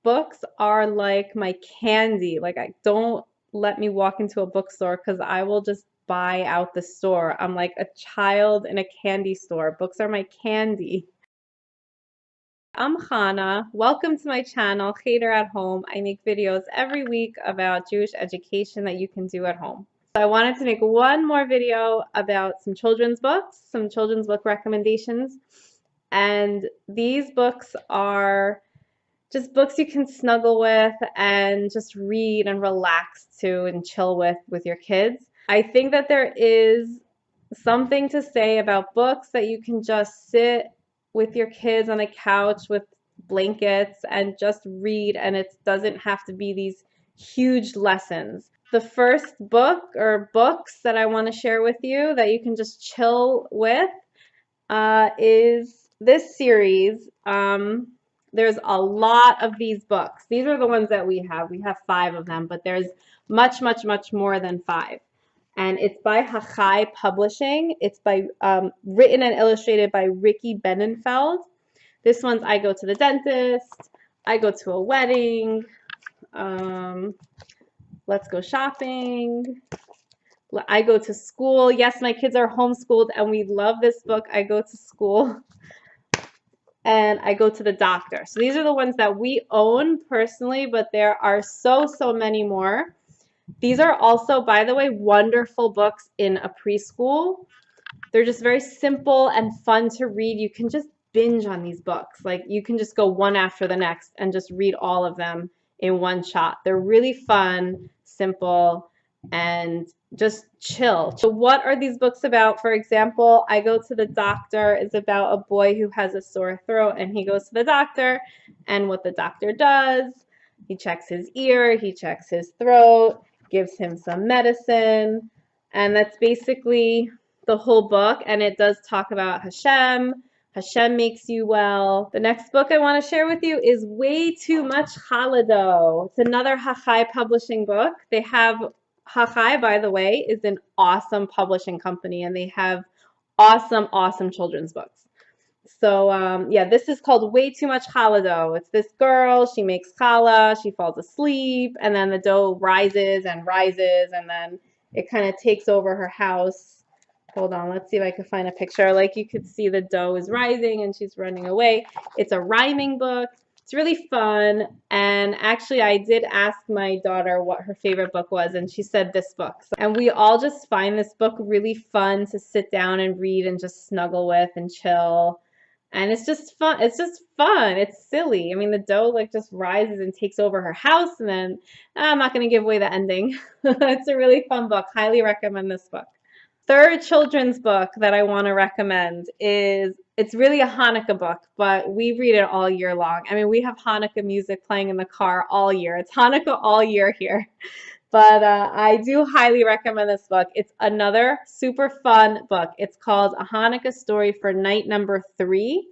books are like my candy. Like, I don't let me walk into a bookstore because I will just buy out the store. I'm like a child in a candy store. Books are my candy. I'm Chana. Welcome to my channel, Cheder at Home. I make videos every week about Jewish education that you can do at home. So I wanted to make one more video about some children's books, some children's book recommendations. And these books are just books you can snuggle with and just read and relax to and chill with your kids. I think that there is something to say about books that you can just sit with your kids on a couch with blankets and just read, and it doesn't have to be these huge lessons. The first book or books that I want to share with you that you can just chill with is this series. There's a lot of these books. These are the ones that we have. We have 5 of them, but there's much, much, much more than 5. And it's by Hachai Publishing. It's by written and illustrated by Ricky Benenfeld. This one's I Go to the Dentist, I Go to a Wedding, Let's Go Shopping, I Go to School. Yes, my kids are homeschooled and we love this book, I Go to School. And I Go to the Doctor. So these are the ones that we own personally, but there are so many more. These are also, by the way, wonderful books in a preschool. They're just very simple and fun to read. You can just binge on these books. Like, you can just go one after the next and just read all of them in one shot. They're really fun, simple, and just chill. So what are these books about? For example, I Go to the Doctor is about a boy who has a sore throat and he goes to the doctor, and what the doctor does, he checks his ear, he checks his throat, gives him some medicine, and that's basically the whole book. And it does talk about Hashem. Hashem makes you well. The next book I want to share with you is Way Too Much Chalado. It's another Hachai Publishing book. They have, Hachai, by the way, is an awesome publishing company, and they have awesome, awesome children's books. So yeah, this is called Way Too Much Chalado. It's this girl, she makes challah, she falls asleep, and then the dough rises, and then it kind of takes over her house. Hold on, let's see if I can find a picture. Like, you could see the dough is rising and she's running away. It's a rhyming book. It's really fun. And actually, I did ask my daughter what her favorite book was, and she said this book. And we all just find this book really fun to sit down and read and just snuggle with and chill. And it's just fun. It's just fun. It's silly. I mean, the dough like just rises and takes over her house, and then I'm not going to give away the ending. It's a really fun book. Highly recommend this book. Third children's book that I want to recommend is, it's really a Hanukkah book, but we read it all year long. I mean, we have Hanukkah music playing in the car all year. It's Hanukkah all year here. But I do highly recommend this book. It's another super fun book. It's called A Hanukkah Story for Night Number 3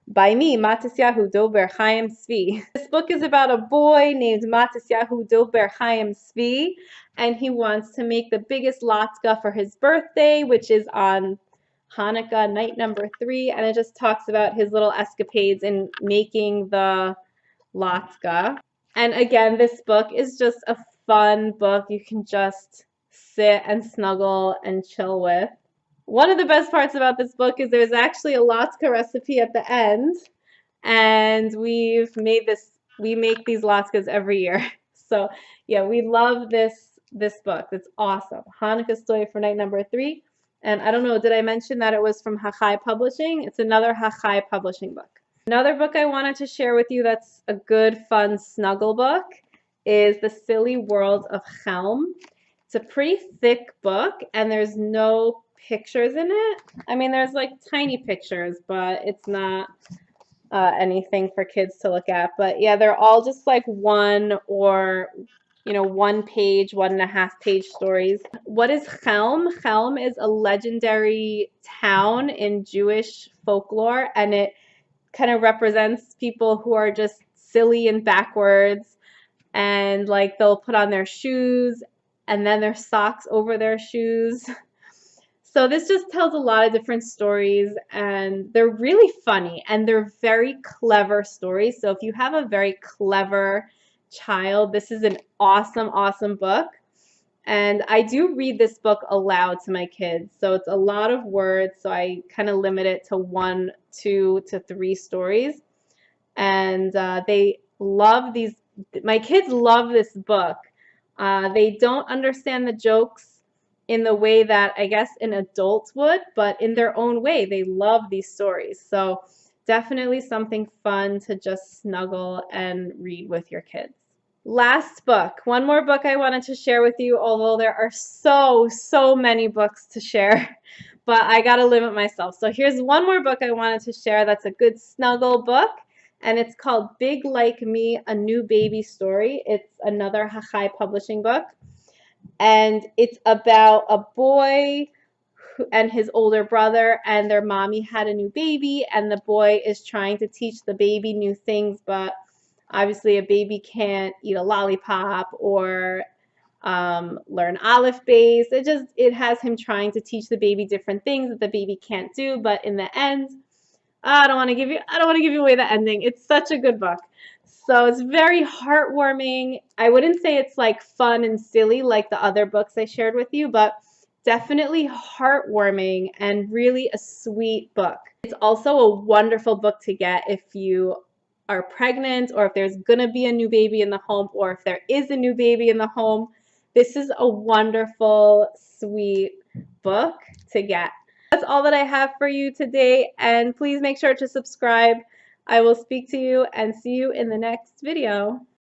by me, Matisyahu Dober Chaim Svi. This book is about a boy named Matisyahu Dober Chaim Svi, and he wants to make the biggest latkes for his birthday, which is on Hanukkah night number 3, and it just talks about his little escapades in making the latkes. And again, this book is just a fun book you can just sit and snuggle and chill with. One of the best parts about this book is there's actually a latke recipe at the end, and we make these latkes every year. So yeah, we love this book. It's awesome. Hanukkah Story for Night Number 3. And I don't know, did I mention that it was from Hachai Publishing? It's another Hachai Publishing book. Another book I wanted to share with you that's a good, fun snuggle book is The Silly World of Helm. It's a pretty thick book, and there's no pictures in it. I mean, there's like tiny pictures, but it's not anything for kids to look at. But yeah, they're all just like 1 or 1 page, 1.5 page stories. What is Helm? Helm is a legendary town in Jewish folklore, and it kind of represents people who are just silly and backwards, and like they'll put on their shoes and then their socks over their shoes. So this just tells a lot of different stories, and they're really funny and they're very clever stories. So if you have a very clever child, this is an awesome, awesome book. And I do read this book aloud to my kids. So it's a lot of words. So I kind of limit it to 1, 2 to 3 stories. And they love these. My kids love this book. They don't understand the jokes in the way that I guess an adult would, but in their own way, they love these stories. So definitely something fun to just snuggle and read with your kids. Last book, one more book I wanted to share with you, although there are so many books to share, but I got to limit myself. So here's one more book I wanted to share that's a good snuggle book, and it's called Big Like Me, A New Baby Story. It's another Hachai publishing book. And it's about a boy and his older brother, and their mommy had a new baby, and the boy is trying to teach the baby new things, but obviously a baby can't eat a lollipop or learn Aleph Beis. It has him trying to teach the baby different things that the baby can't do, but in the end, I don't want to give you away the ending. It's such a good book. So it's very heartwarming. I wouldn't say it's like fun and silly like the other books I shared with you, but definitely heartwarming and really a sweet book. It's also a wonderful book to get if you are pregnant, or if there's gonna be a new baby in the home, or if there is a new baby in the home. This is a wonderful, sweet book to get. That's all that I have for you today, and please make sure to subscribe. I will speak to you and see you in the next video.